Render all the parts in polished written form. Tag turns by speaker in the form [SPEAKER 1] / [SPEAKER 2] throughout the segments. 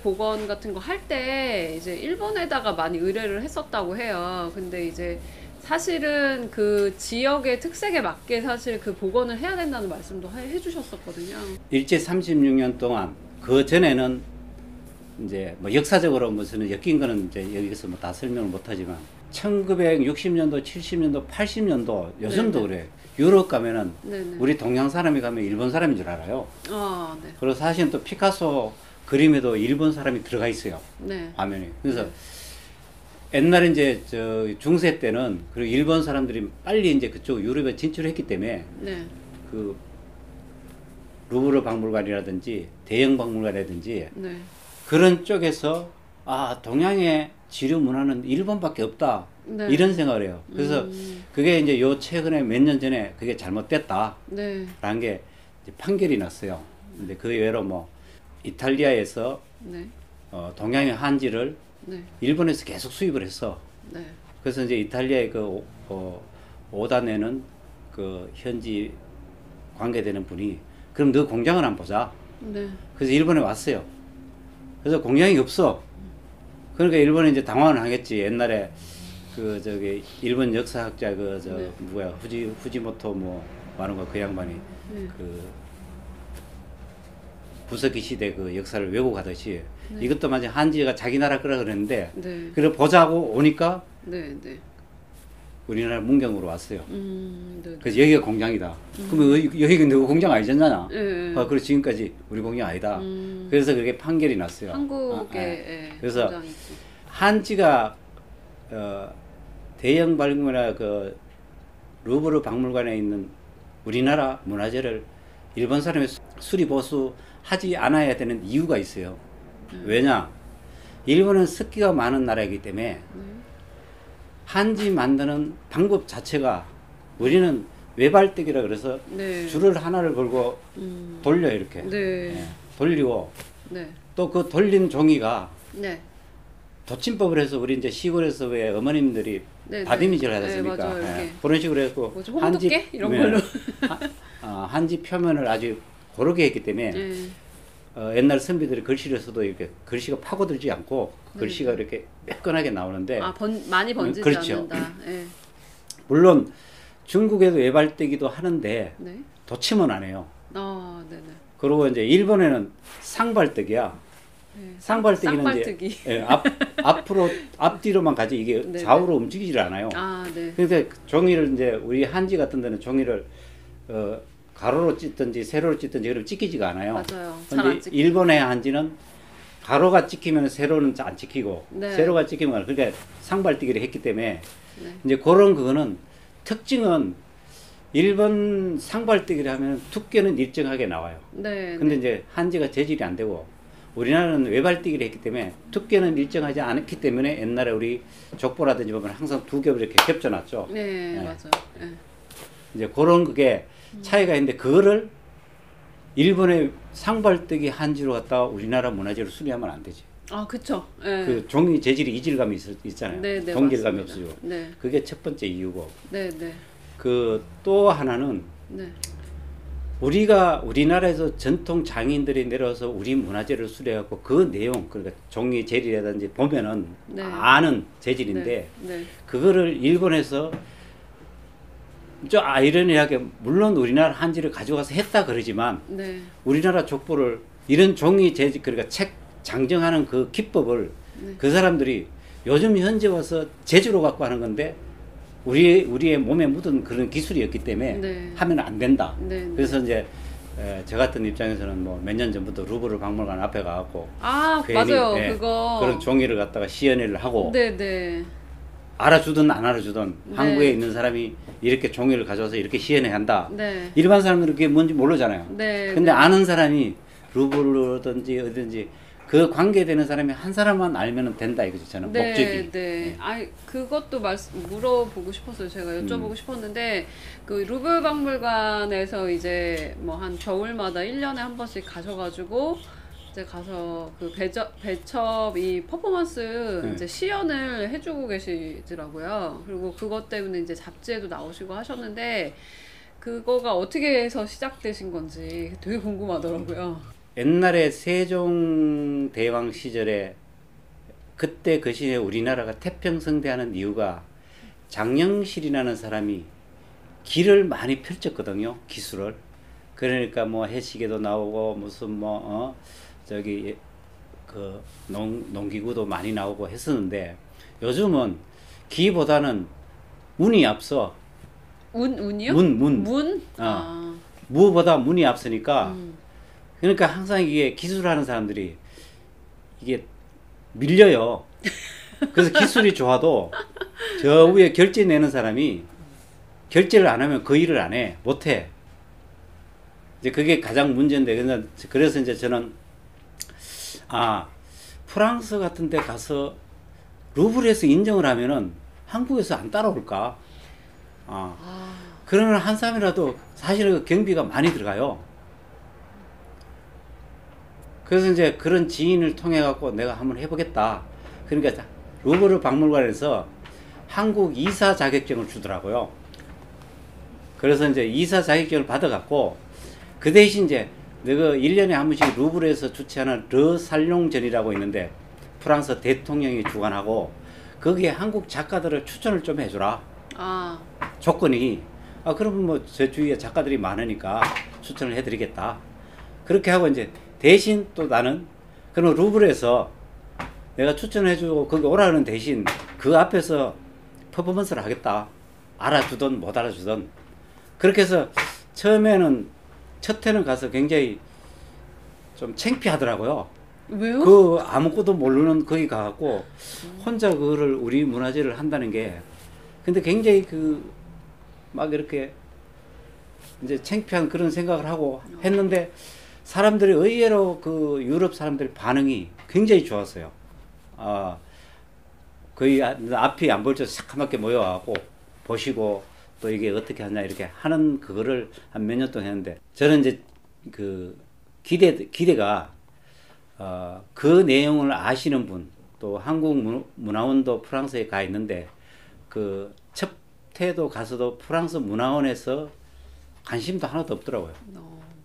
[SPEAKER 1] 복원 같은 거 할 때 이제 일본에다가 많이 의뢰를 했었다고 해요. 근데 이제 사실은 그 지역의 특색에 맞게 사실 그 복원을 해야 된다는 말씀도 해주셨었거든요.
[SPEAKER 2] 일제 36년 동안 그 전에는 이제 뭐 역사적으로 무슨 엮인 거는 이제 여기서 뭐 다 설명을 못하지만 1960년도, 70년도, 80년도 요즘도
[SPEAKER 1] 네네.
[SPEAKER 2] 그래. 유럽 가면은
[SPEAKER 1] 네네.
[SPEAKER 2] 우리 동양 사람이 가면 일본 사람인 줄 알아요.
[SPEAKER 1] 아, 네.
[SPEAKER 2] 그리고 사실은 또 피카소 그림에도 일본 사람이 들어가 있어요.
[SPEAKER 1] 네.
[SPEAKER 2] 화면에. 그래서
[SPEAKER 1] 네.
[SPEAKER 2] 옛날에 이제 저 중세 때는 그리고 일본 사람들이 빨리 이제 그쪽 유럽에 진출했기 때문에
[SPEAKER 1] 네.
[SPEAKER 2] 그 루브르 박물관이라든지 대형 박물관이라든지
[SPEAKER 1] 네.
[SPEAKER 2] 그런 쪽에서 아 동양의 지류 문화는 일본밖에 없다
[SPEAKER 1] 네.
[SPEAKER 2] 이런 생각을 해요. 그래서 그게 이제 요 최근에 몇 년 전에 그게 잘못됐다라는
[SPEAKER 1] 네.
[SPEAKER 2] 게 이제 판결이 났어요. 근데 그 외로 뭐 이탈리아에서
[SPEAKER 1] 네.
[SPEAKER 2] 동양의 한지를
[SPEAKER 1] 네.
[SPEAKER 2] 일본에서 계속 수입을 했어.
[SPEAKER 1] 네.
[SPEAKER 2] 그래서 이제 이탈리아의 그 오다네는 그 현지 관계되는 분이 그럼 너 공장을 한번 보자.
[SPEAKER 1] 네.
[SPEAKER 2] 그래서 일본에 왔어요. 그래서 공장이 없어. 그러니까 일본에 이제 당황을 하겠지. 옛날에 그 저기 일본 역사학자 그 저
[SPEAKER 1] 네.
[SPEAKER 2] 누구야 후지모토 뭐 하는 거 그 양반이
[SPEAKER 1] 네.
[SPEAKER 2] 그 부석기 시대 그 역사를 왜곡하듯이
[SPEAKER 1] 네.
[SPEAKER 2] 이것도 마치 한지가 자기 나라 거라 그랬는데
[SPEAKER 1] 네.
[SPEAKER 2] 그래 보자고 오니까
[SPEAKER 1] 네. 네.
[SPEAKER 2] 우리나라 문경으로 왔어요.
[SPEAKER 1] 네.
[SPEAKER 2] 그래서 여기가 공장이다. 그러면 여기가 너 공장 아니잖아.
[SPEAKER 1] 네.
[SPEAKER 2] 그래서 지금까지 우리 공장 아니다. 그래서 그렇게 판결이 났어요.
[SPEAKER 1] 한국에
[SPEAKER 2] 예.
[SPEAKER 1] 예,
[SPEAKER 2] 그래서
[SPEAKER 1] 공장이 있고.
[SPEAKER 2] 한지가 대형 박물관 그 루브르 박물관에 있는 우리나라 문화재를 일본 사람이 수리 보수하지 않아야 되는 이유가 있어요. 왜냐? 일본은 습기가 많은 나라이기 때문에 한지 만드는 방법 자체가 우리는 외발뜨기라 그래서
[SPEAKER 1] 네.
[SPEAKER 2] 줄을 하나를 걸고 돌려 이렇게
[SPEAKER 1] 네.
[SPEAKER 2] 예, 돌리고
[SPEAKER 1] 네.
[SPEAKER 2] 또 그 돌린 종이가
[SPEAKER 1] 네.
[SPEAKER 2] 도침법을 해서 우리 이제 시골에서 왜 어머님들이
[SPEAKER 1] 네,
[SPEAKER 2] 바디미질
[SPEAKER 1] 네.
[SPEAKER 2] 하지 않습니까?
[SPEAKER 1] 네, 맞아요. 이렇게.
[SPEAKER 2] 그런 식으로 해서
[SPEAKER 1] 뭐지, 홍두깨? 이런 걸로.
[SPEAKER 2] 한지 표면을 아주 고르게 했기 때문에
[SPEAKER 1] 네.
[SPEAKER 2] 옛날 선비들이 글씨를 써도 이렇게 글씨가 파고들지 않고 글씨가 이렇게 매끈하게 나오는데
[SPEAKER 1] 아, 많이 번지지
[SPEAKER 2] 그렇죠.
[SPEAKER 1] 않는다. 네.
[SPEAKER 2] 물론 중국에도 외발뜨기도 하는데
[SPEAKER 1] 네.
[SPEAKER 2] 도침은 안 해요.
[SPEAKER 1] 아, 네네.
[SPEAKER 2] 그리고 이제 일본에는 상발뜨기야.
[SPEAKER 1] 네.
[SPEAKER 2] 상발뜨기는
[SPEAKER 1] 쌍발뜨기.
[SPEAKER 2] 이제 예, 앞으로 앞뒤로만 가지 이게
[SPEAKER 1] 네네.
[SPEAKER 2] 좌우로 움직이질 않아요.
[SPEAKER 1] 아, 네.
[SPEAKER 2] 그래서 종이를 이제 우리 한지 같은 데는 종이를 가로로 찢든지 세로로 찢든지 그러면 찢기지가 않아요.
[SPEAKER 1] 맞아요. 잘 안
[SPEAKER 2] 근데
[SPEAKER 1] 찍혀.
[SPEAKER 2] 일본의 한지는 가로가 찍히면 세로는 안 찍히고
[SPEAKER 1] 네.
[SPEAKER 2] 세로가 찍히면 안 그러니까 상발뜨기를 했기 때문에
[SPEAKER 1] 네.
[SPEAKER 2] 이제 그런 그거는 특징은 일본 상발뜨기를 하면 두께는 일정하게 나와요.
[SPEAKER 1] 네.
[SPEAKER 2] 근데 이제 한지가 재질이 안 되고 우리나라는 외발뜨기를 했기 때문에 두께는 일정하지 않기 때문에 옛날에 우리 족보라든지 보면 항상 두 겹을 이렇게 겹쳐놨죠.
[SPEAKER 1] 네,
[SPEAKER 2] 예.
[SPEAKER 1] 맞아요. 네.
[SPEAKER 2] 이제 그런 그게 차이가 있는데 그거를 일본의 상발뜨기 한지로 갖다가 우리나라 문화재로 수리하면 안 되지.
[SPEAKER 1] 아, 그쵸. 네.
[SPEAKER 2] 그 종이 재질이 이질감이 있잖아요.
[SPEAKER 1] 네, 네,
[SPEAKER 2] 동질감이
[SPEAKER 1] 맞습니다.
[SPEAKER 2] 없어지고.
[SPEAKER 1] 네.
[SPEAKER 2] 그게 첫 번째 이유고.
[SPEAKER 1] 네, 네.
[SPEAKER 2] 그 또 하나는
[SPEAKER 1] 네.
[SPEAKER 2] 우리나라에서 전통 장인들이 내려와서 우리 문화재를 수리해갖고 그 내용, 그러니까 종이 재질이라든지 보면은
[SPEAKER 1] 네.
[SPEAKER 2] 아는 재질인데
[SPEAKER 1] 네. 네.
[SPEAKER 2] 그거를 일본에서 좀 아이러니하게 물론 우리나라 한지를 가져가서 했다 그러지만
[SPEAKER 1] 네.
[SPEAKER 2] 우리나라 족보를 이런 종이 재질 그러니까 책 장정하는 그 기법을
[SPEAKER 1] 네.
[SPEAKER 2] 그 사람들이 요즘 현재 와서 재주로 갖고 하는 건데 우리의 몸에 묻은 그런 기술이었기 때문에
[SPEAKER 1] 네.
[SPEAKER 2] 하면 안 된다.
[SPEAKER 1] 네.
[SPEAKER 2] 그래서 이제 저 같은 입장에서는 뭐 몇 년 전부터 루브르 박물관 앞에 가갖고
[SPEAKER 1] 아,
[SPEAKER 2] 괜히,
[SPEAKER 1] 맞아요.
[SPEAKER 2] 예,
[SPEAKER 1] 그거.
[SPEAKER 2] 그런 종이를 갖다가 시연회를 하고
[SPEAKER 1] 네, 네.
[SPEAKER 2] 알아주든 안 알아주든
[SPEAKER 1] 네.
[SPEAKER 2] 한국에 있는 사람이 이렇게 종이를 가져와서 이렇게 시연회 한다.
[SPEAKER 1] 네.
[SPEAKER 2] 일반 사람들은 그게 뭔지 모르잖아요.
[SPEAKER 1] 네.
[SPEAKER 2] 근데 아는 사람이 루브르든지 어딘지 그 관계되는 사람이 한 사람만 알면 된다 이거죠. 저는
[SPEAKER 1] 네,
[SPEAKER 2] 목적이.
[SPEAKER 1] 네. 아니, 그것도 물어보고 싶었어요. 제가 여쭤보고 싶었는데, 그 루브르 박물관에서 이제 뭐 한 겨울마다 1년에 한 번씩 가셔가지고, 이제 가서 그 배첩 이 퍼포먼스
[SPEAKER 2] 네.
[SPEAKER 1] 이제 시연을 해주고 계시더라고요. 그리고 그것 때문에 이제 잡지에도 나오시고 하셨는데, 그거가 어떻게 해서 시작되신 건지 되게 궁금하더라고요.
[SPEAKER 2] 옛날에 세종대왕 시절에 그때 그 시기에 우리나라가 태평성대하는 이유가 장영실이라는 사람이 길을 많이 펼쳤거든요. 기술을. 그러니까 뭐 해시계도 나오고 무슨 뭐 저기 그 농기구도 많이 나오고 했었는데 요즘은 기보다는 운이 앞서.
[SPEAKER 1] 운이요?
[SPEAKER 2] 문.
[SPEAKER 1] 문? 아.
[SPEAKER 2] 무보다 문이 앞서니까 그러니까 항상 이게 기술하는 사람들이 이게 밀려요. 그래서 기술이 좋아도 저 위에 결제 내는 사람이 결제를 안 하면 그 일을 안 해. 못 해. 이제 그게 가장 문제인데 그래서 이제 저는 프랑스 같은 데 가서 루브르에서 인정을 하면은 한국에서 안 따라올까? 그러면 한 사람이라도 사실은 경비가 많이 들어가요. 그래서 이제 그런 지인을 통해 갖고 내가 한번 해보겠다. 그러니까 루브르 박물관에서 한국 이사 자격증을 주더라고요. 그래서 이제 이사 자격증을 받아갖고 그 대신 이제 내가 1년에 한 번씩 루브르에서 주최하는 르 살롱전이라고 있는데 프랑스 대통령이 주관하고 거기에 한국 작가들을 추천을 좀 해주라. 조건이 그러면 뭐 제 주위에 작가들이 많으니까 추천을 해드리겠다. 그렇게 하고 이제 대신 또 나는 그럼 루브르에서 내가 추천해주고 거기 오라는 대신 그 앞에서 퍼포먼스를 하겠다. 알아주든 못 알아주든. 그렇게 해서 처음에는 첫 해는 가서 굉장히 좀 창피하더라고요.
[SPEAKER 1] 왜요?
[SPEAKER 2] 그 아무것도 모르는 거기 가갖고 혼자 그거를 우리 문화재를 한다는 게 근데 굉장히 막 이렇게 이제 창피한 그런 생각을 하고 했는데 사람들이 의외로 그 유럽 사람들 반응이 굉장히 좋았어요. 거의 앞이 안 보일 때 새까맣게 모여갖고 보시고 또 이게 어떻게 하냐 이렇게 하는 그거를 한 몇 년 동안 했는데 저는 이제 그 기대가 그 내용을 아시는 분 또 한국 문화원도 프랑스에 가 있는데 그 첫 해도 가서도 프랑스 문화원에서 관심도 하나도 없더라고요.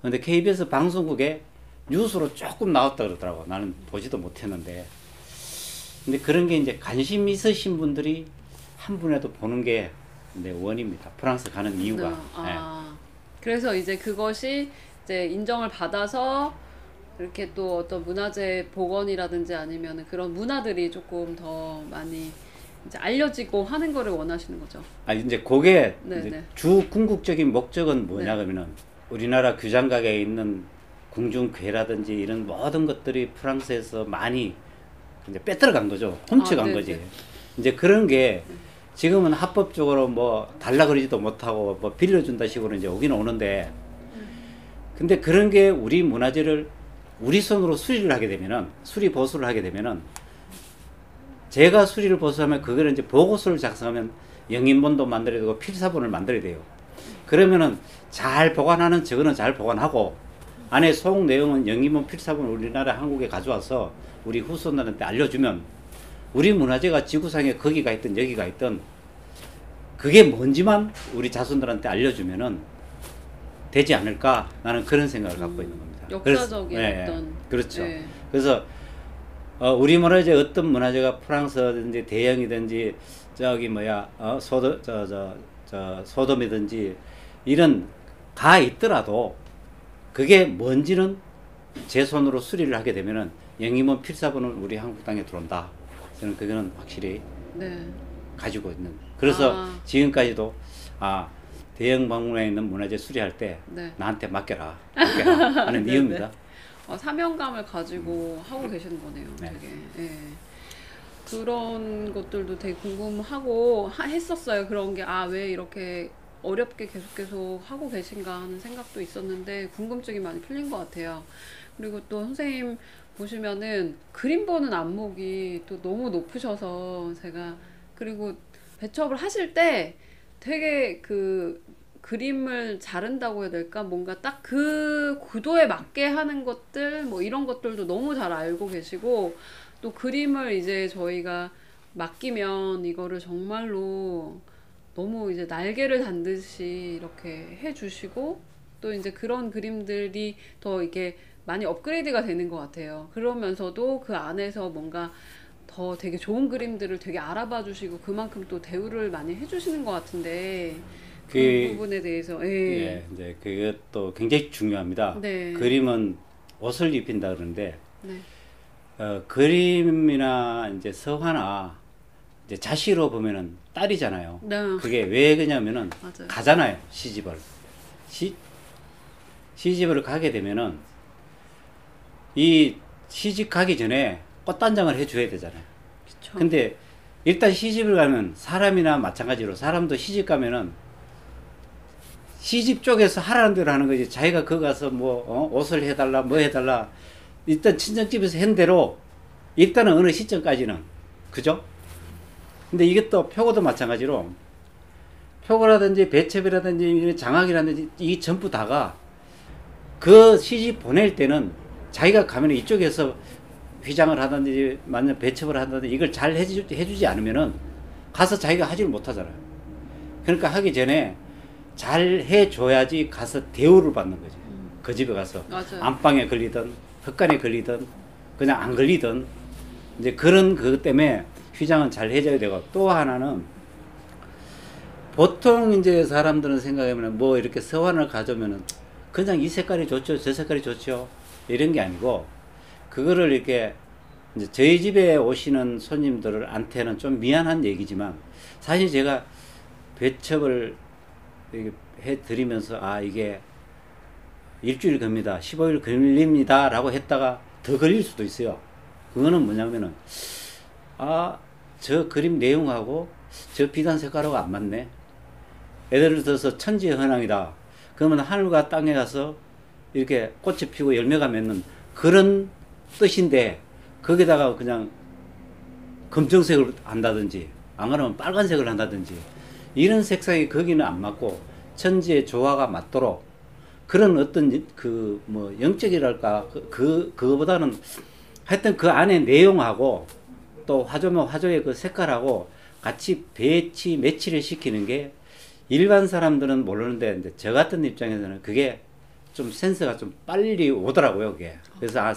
[SPEAKER 2] 근데 KBS 방송국에 뉴스로 조금 나왔다 그러더라고. 나는 보지도 못했는데. 근데 그런 게 이제 관심 있으신 분들이 한 분이라도 보는 게 내 원입니다. 프랑스 가는 이유가.
[SPEAKER 1] 그래서 이제 그것이 이제 인정을 받아서 이렇게 또 어떤 문화재 복원이라든지 아니면 그런 문화들이 조금 더 많이 이제 알려지고 하는 거를 원하시는 거죠.
[SPEAKER 2] 이제 그게 이제 주 궁극적인 목적은 뭐냐 그러면은 우리나라 규장각에 있는 궁중괴라든지 이런 모든 것들이 프랑스에서 많이 이제 빼들어간 거죠. 훔쳐간 거지. 이제 그런 게 지금은 합법적으로 뭐 달라 그러지도 못하고 뭐 빌려준다 식으로 이제 오긴 오는데 근데 그런 게 우리 문화재를 우리 손으로 수리를 하게 되면은 수리 보수를 하게 되면은 제가 수리를 보수하면 그거를 이제 보고서를 작성하면 영인본도 만들어야 되고 필사본을 만들어야 돼요. 그러면은 잘 보관하는 저거는 잘 보관하고 안에 속 내용은 영인본 필사본을 우리나라 한국에 가져와서 우리 후손들한테 알려주면 우리 문화재가 지구상에 거기가 있든 여기가 있든 그게 뭔지만 우리 자손들한테 알려주면은 되지 않을까 나는 그런 생각을 갖고 있는 겁니다.
[SPEAKER 1] 역사적인 어떤
[SPEAKER 2] 그렇죠. 그래서 우리 문화재 어떤 문화재가 프랑스든지 대영이든지 저기 소돔이든지 이런 가 있더라도 그게 뭔지는 제 손으로 수리를 하게 되면은 영임원 필사본은 우리 한국 땅에 들어온다. 저는 그거는 확실히 가지고 있는. 그래서 지금까지도 대형 박물관에 있는 문화재 수리할 때 나한테 맡겨라 하는 이유입니다.
[SPEAKER 1] 사명감을 가지고 하고 계시는 거네요. 되게. 그런 것들도 되게 궁금하고 했었어요. 그런 게 왜 이렇게 어렵게 계속 하고 계신가 하는 생각도 있었는데 궁금증이 많이 풀린 것 같아요. 그리고 또 선생님 보시면은 그림 보는 안목이 또 너무 높으셔서 제가 그리고 배첩을 하실 때 되게 그림을 자른다고 해야 될까? 뭔가 딱 그 구도에 맞게 하는 것들 뭐 이런 것들도 너무 잘 알고 계시고 또 그림을 이제 저희가 맡기면 이거를 정말로 너무 이제 날개를 단듯이 이렇게 해주시고 또 이제 그런 그림들이 더 이게 많이 업그레이드가 되는 것 같아요. 그러면서도 그 안에서 뭔가 더 되게 좋은 그림들을 되게 알아봐 주시고 그만큼 또 대우를 많이 해주시는 것 같은데 그 부분에 대해서
[SPEAKER 2] 예, 이제 그것도 굉장히 중요합니다.
[SPEAKER 1] 네.
[SPEAKER 2] 그림은 옷을 입힌다 그러는데
[SPEAKER 1] 네.
[SPEAKER 2] 그림이나 이제 서화나 이제 자시로 보면은 딸이잖아요.
[SPEAKER 1] 네.
[SPEAKER 2] 그게 왜 그러냐면은
[SPEAKER 1] 맞아요.
[SPEAKER 2] 가잖아요, 시집을. 시집을 가게 되면은 이 시집 가기 전에 꽃단장을 해줘야 되잖아요.
[SPEAKER 1] 그쵸.
[SPEAKER 2] 근데 일단 시집을 가면 사람이나 마찬가지로 사람도 시집 가면은 시집 쪽에서 하라는 대로 하는 거지. 자기가 거기 가서 뭐 옷을 해달라 뭐 해달라 일단 친정집에서 한 대로 일단은 어느 시점까지는 그죠? 근데 이게 또 표고도 마찬가지로 표고라든지 배첩이라든지 장학이라든지 이 전부 다가 그 시집 보낼 때는 자기가 가면 이쪽에서 휘장을 하든지 만약 배첩을 하든지 이걸 잘 해주지 않으면은 가서 자기가 하지를 못하잖아요. 그러니까 하기 전에 잘 해줘야지 가서 대우를 받는 거지. 그 집에 가서
[SPEAKER 1] 맞아요.
[SPEAKER 2] 안방에 걸리든 흙간에 걸리든 그냥 안 걸리든 이제 그런 그것 때문에 휘장은 잘 해줘야 되고 또 하나는 보통 이제 사람들은 생각하면 뭐 이렇게 서환을 가져오면은 그냥 이 색깔이 좋죠 저 색깔이 좋죠 이런 게 아니고 그거를 이렇게 이제 저희 집에 오시는 손님들한테는 좀 미안한 얘기지만 사실 제가 배첩을 해 드리면서 아 이게 일주일 겁니다 15일 걸립니다 라고 했다가 더 걸릴 수도 있어요. 그거는 뭐냐면은 아 저 그림 내용하고 저 비단 색깔하고 안 맞네. 예를 들어서 천지의 헌황이다 그러면 하늘과 땅에 가서 이렇게 꽃이 피고 열매가 맺는 그런 뜻인데 거기다가 그냥 검정색을 한다든지 안 그러면 빨간색을 한다든지 이런 색상이 거기는 안 맞고 천지의 조화가 맞도록 그런 어떤 그 뭐 영적이랄까 그거보다는 하여튼 그 안에 내용하고 또 화조면 화조의 그 색깔하고 같이 배치 매치를 시키는 게 일반 사람들은 모르는데 이제 저 같은 입장에서는 그게 좀 센스가 좀 빨리 오더라고요, 그게. 그래서 아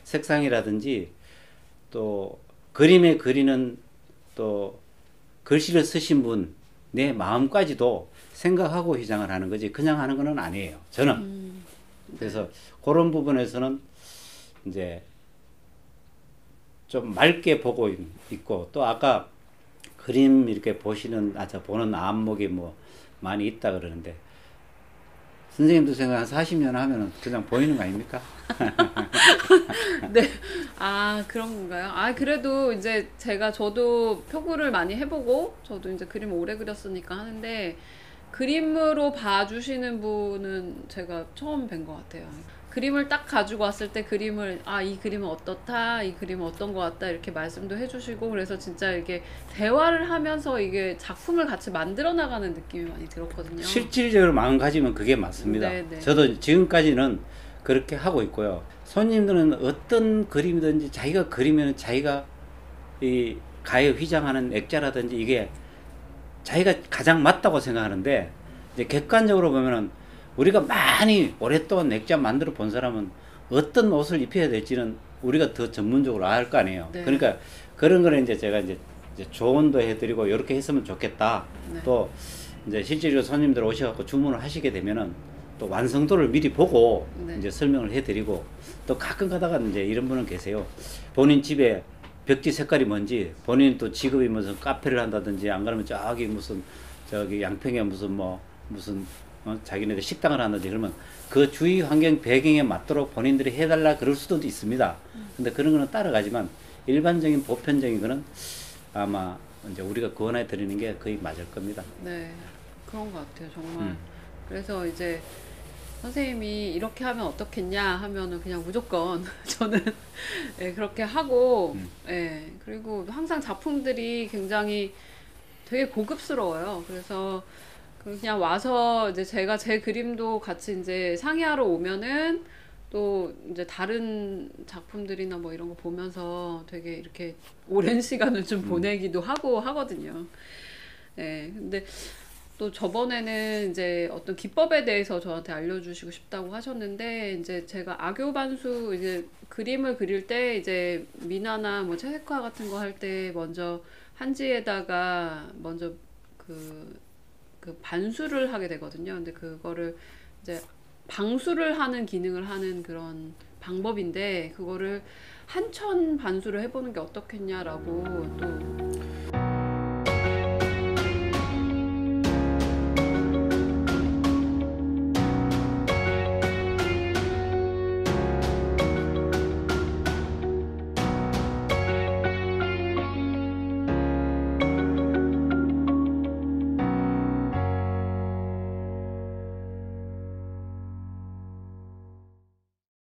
[SPEAKER 2] 색상이라든지 또 그림에 그리는 또 글씨를 쓰신 분 내 마음까지도 생각하고 휘장을 하는 거지 그냥 하는 거는 아니에요. 저는. 그래서 그런 부분에서는 이제 좀 맑게 보고 있고 또 아까 그림 이렇게 보시는 보는 안목이 뭐 많이 있다 그러는데 선생님도 생각 한 40년 하면은 그냥 보이는 거 아닙니까?
[SPEAKER 1] 네. 아, 그런 건가요? 아, 그래도 이제 저도 표구를 많이 해보고, 저도 이제 그림 오래 그렸으니까 하는데, 그림으로 봐주시는 분은 제가 처음 뵌 것 같아요. 그림을 딱 가지고 왔을 때 이 그림은 어떻다, 이 그림은 어떤 것 같다, 이렇게 말씀도 해주시고, 그래서 진짜 이렇게 대화를 하면서 이게 작품을 같이 만들어 나가는 느낌이 많이 들었거든요.
[SPEAKER 2] 실질적으로 마음가짐은 그게 맞습니다.
[SPEAKER 1] 네네.
[SPEAKER 2] 저도 지금까지는 그렇게 하고 있고요. 손님들은 어떤 그림이든지 자기가 그리면 자기가 이 가에 휘장하는 액자라든지 이게 자기가 가장 맞다고 생각하는데 이제 객관적으로 보면은 우리가 많이 오랫동안 액자 만들어 본 사람은 어떤 옷을 입혀야 될지는 우리가 더 전문적으로 알 거 아니에요.
[SPEAKER 1] 네.
[SPEAKER 2] 그러니까 그런 거는 이제 제가 이제 조언도 해드리고 이렇게 했으면 좋겠다.
[SPEAKER 1] 네.
[SPEAKER 2] 또 이제 실제로 손님들 오셔갖고 주문을 하시게 되면은 또 완성도를 미리 보고
[SPEAKER 1] 네.
[SPEAKER 2] 이제 설명을 해드리고 또 가끔 가다가 이제 이런 분은 계세요. 본인 집에 벽지 색깔이 뭔지 본인 또 직업이 무슨 카페를 한다든지 안 그러면 저기 무슨 저기 양평에 무슨 자기네들 식당을 한다든지 그러면 그 주위 환경 배경에 맞도록 본인들이 해달라 그럴 수도 있습니다. 근데 그런 거는 따라가지만 일반적인 보편적인 거는 아마 이제 우리가 권해 드리는 게 거의 맞을 겁니다.
[SPEAKER 1] 네, 그런 것 같아요, 정말. 그래서 이제 선생님이 이렇게 하면 어떻겠냐 하면은 그냥 무조건 저는 예, 그렇게 하고, 예, 그리고 항상 작품들이 굉장히 되게 고급스러워요. 그래서 그냥 와서 이제 제가 제 그림도 같이 이제 상의하러 오면은 또 이제 다른 작품들이나 뭐 이런 거 보면서 되게 이렇게 오랜 시간을 좀 보내기도 하고 하거든요. 네, 근데 또 저번에는 이제 어떤 기법에 대해서 저한테 알려주시고 싶다고 하셨는데, 이제 제가 악교 반수 이제 그림을 그릴 때 이제 미나나 뭐 채색화 같은 거 할 때 먼저 한지에다가 먼저 그 반수를 하게 되거든요. 근데 그거를 이제 방수를 하는 기능을 하는 그런 방법인데, 그거를 한천 반수를 해보는 게 어떻겠냐라고 또